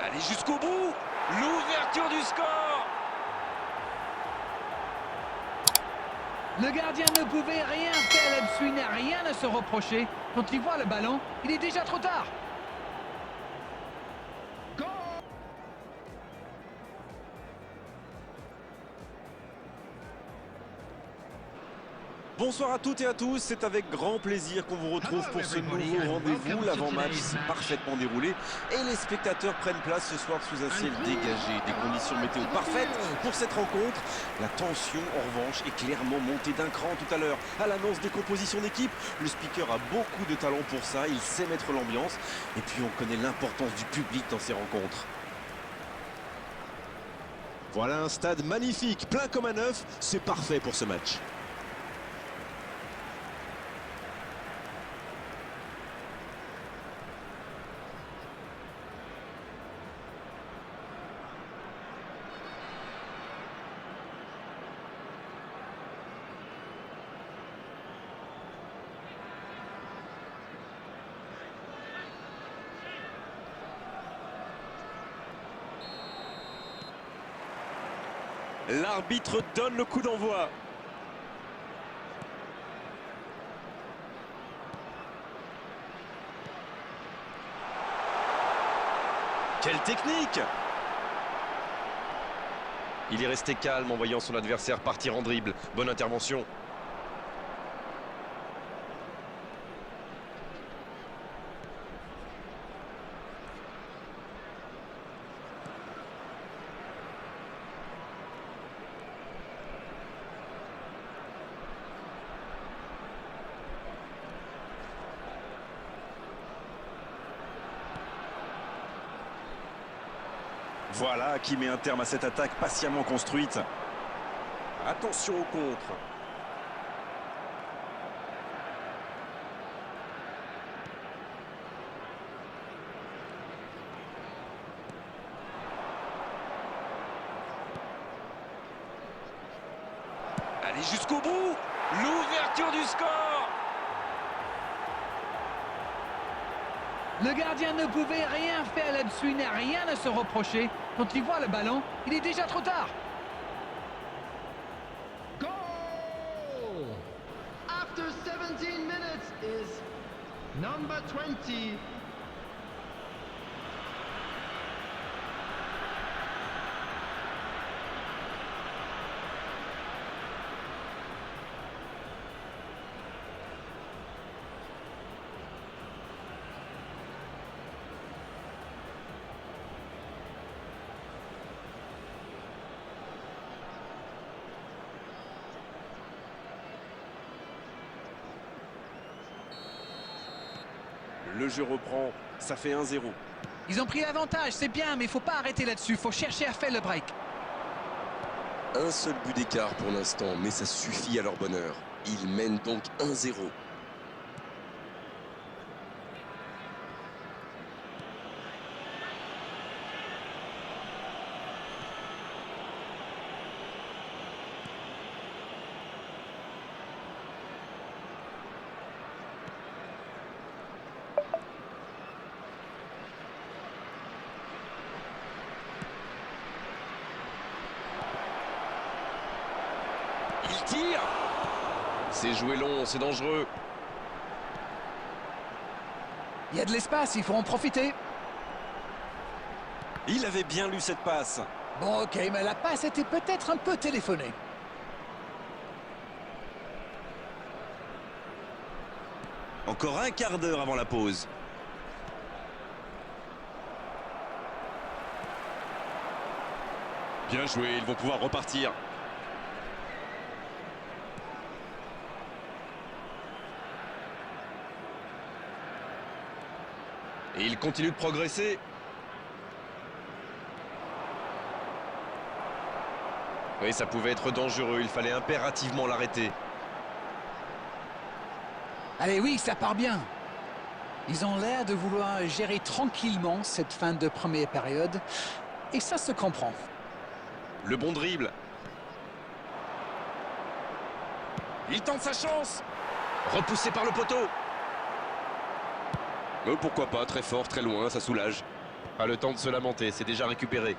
Allez jusqu'au bout. L'ouverture du score. Le gardien ne pouvait rien faire là-dessus, il n'a rien à se reprocher. Quand il voit le ballon, il est déjà trop tard. Bonsoir à toutes et à tous, c'est avec grand plaisir qu'on vous retrouve pour ce nouveau rendez-vous. L'avant-match s'est parfaitement déroulé et les spectateurs prennent place ce soir sous un ciel dégagé. Des conditions météo parfaites pour cette rencontre. La tension, en revanche, est clairement montée d'un cran tout à l'heure. À l'annonce des compositions d'équipe, le speaker a beaucoup de talent pour ça, il sait mettre l'ambiance. Et puis on connaît l'importance du public dans ces rencontres. Voilà un stade magnifique, plein comme un œuf, c'est parfait pour ce match. L'arbitre donne le coup d'envoi. Quelle technique! Il est resté calme en voyant son adversaire partir en dribble. Bonne intervention. Voilà qui met un terme à cette attaque patiemment construite. Attention au contre. Allez jusqu'au bout. L'ouverture du score. Le gardien ne pouvait rien faire là-dessus, il n'a rien à se reprocher. Quand il voit le ballon, il est déjà trop tard. Goal! After 17 minutes is number 20. Le jeu reprend, ça fait 1-0. Ils ont pris l'avantage, c'est bien, mais il ne faut pas arrêter là-dessus. Il faut chercher à faire le break. Un seul but d'écart pour l'instant, mais ça suffit à leur bonheur. Ils mènent donc 1-0. Il tire. C'est joué long, c'est dangereux. Il y a de l'espace, il faut en profiter. Il avait bien lu cette passe. Bon, ok, mais la passe était peut-être un peu téléphonée. Encore un quart d'heure avant la pause. Bien joué, ils vont pouvoir repartir. Et il continue de progresser. Oui, ça pouvait être dangereux, il fallait impérativement l'arrêter. Allez, oui, ça part bien. Ils ont l'air de vouloir gérer tranquillement cette fin de première période. Et ça se comprend. Le bon dribble. Il tente sa chance. Repoussé par le poteau. Pourquoi pas, très fort, très loin, ça soulage. Pas le temps de se lamenter, c'est déjà récupéré.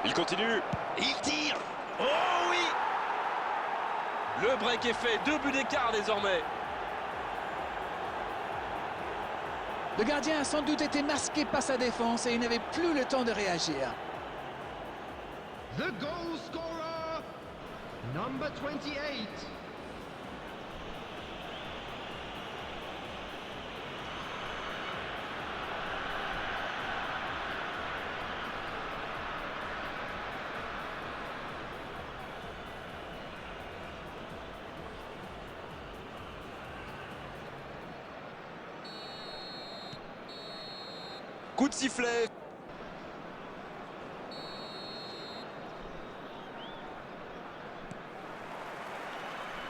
Il continue. Il tire. Oh oui. Le break est fait. 2 buts d'écart désormais. Le gardien a sans doute été masqué par sa défense et il n'avait plus le temps de réagir. The goal scorer, number 28. Coup de sifflet.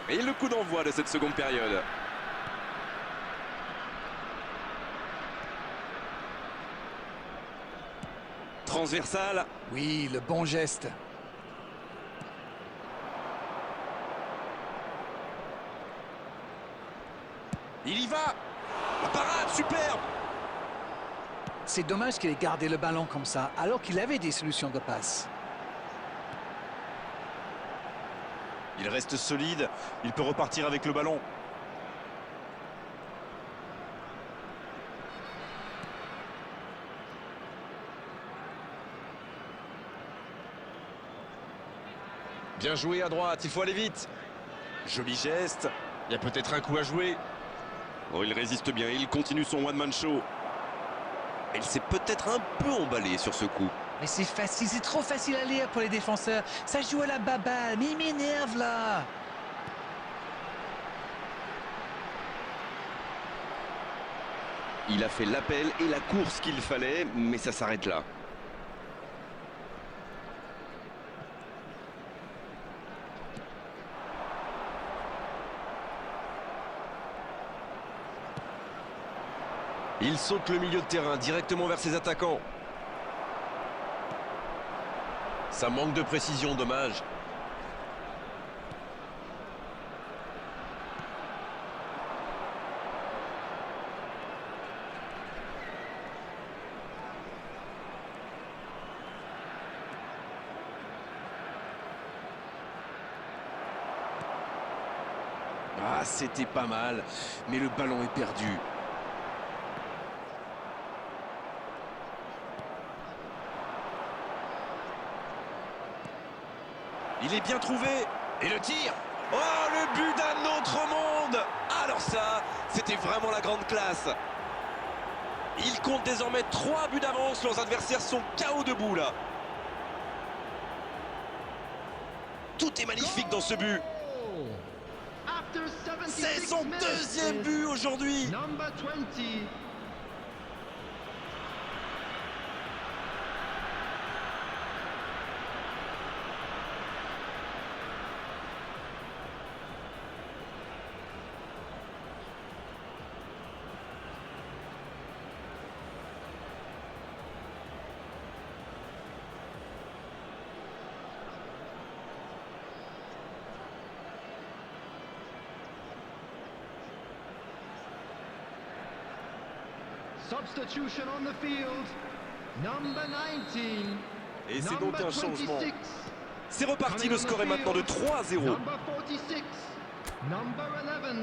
Et le coup d'envoi de cette seconde période. Transversal. Oui, le bon geste. Il y va. La parade, superbe. C'est dommage qu'il ait gardé le ballon comme ça, alors qu'il avait des solutions de passe. Il reste solide. Il peut repartir avec le ballon. Bien joué à droite, il faut aller vite. Joli geste. Il y a peut-être un coup à jouer. Oh, il résiste bien. Il continue son one-man show. Il s'est peut-être un peu emballé sur ce coup. Mais c'est facile, c'est trop facile à lire pour les défenseurs. Ça joue à la baballe, mais il m'énerve là. Il a fait l'appel et la course qu'il fallait, mais ça s'arrête là. Il saute le milieu de terrain directement vers ses attaquants. Ça manque de précision, dommage. Ah, c'était pas mal, mais le ballon est perdu. Il est bien trouvé. Et le tir. Oh, le but d'un autre monde. Alors ça, c'était vraiment la grande classe. Il compte désormais 3 buts d'avance. Leurs adversaires sont KO debout là. Tout est magnifique dans ce but. After 76 C'est son minutes deuxième is but aujourd'hui. Number 20. Substitution on the field. Number 19. Et c'est donc Number un changement. 26. C'est reparti, Coming le on the score est maintenant de field. 3 à 0. Number 46. Number 11.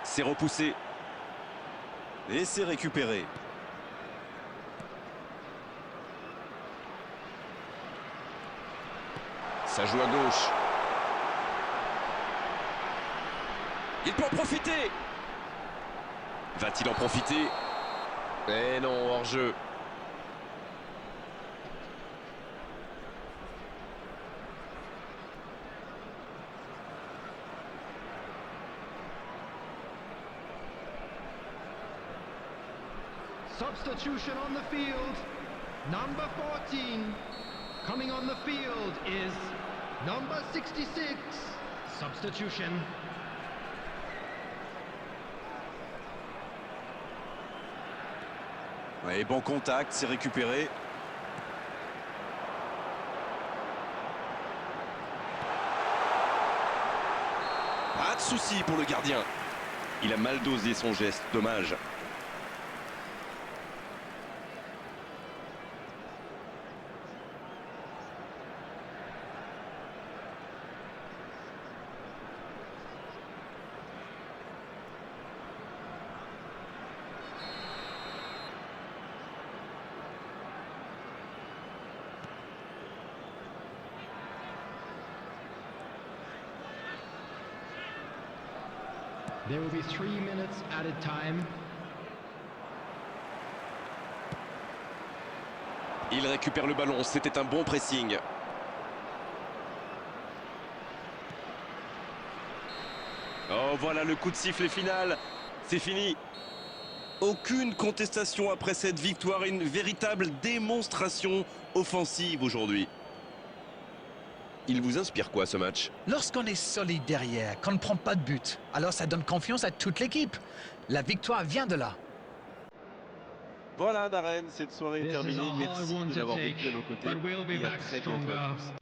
C'est repoussé. Et c'est récupéré. Ça joue à gauche. Il peut en profiter. Va-t-il en profiter? Eh non, hors-jeu. Substitution on the field. Number 14. Coming on the field is number 66. Substitution. Ouais, bon contact, c'est récupéré. Pas de souci pour le gardien. Il a mal dosé son geste, dommage. There will be 3 minutes added time. Il récupère le ballon, c'était un bon pressing. Oh, voilà le coup de sifflet final. C'est fini. Aucune contestation après cette victoire, une véritable démonstration offensive aujourd'hui. Il vous inspire quoi ce match? Lorsqu'on est solide derrière, qu'on ne prend pas de but, alors ça donne confiance à toute l'équipe. La victoire vient de là. Voilà Darren, cette soirée est This is terminée. all I Merci want de to l'avoir take, vécu à nos côtés but we'll be et à back très bientôt à stronger. tous.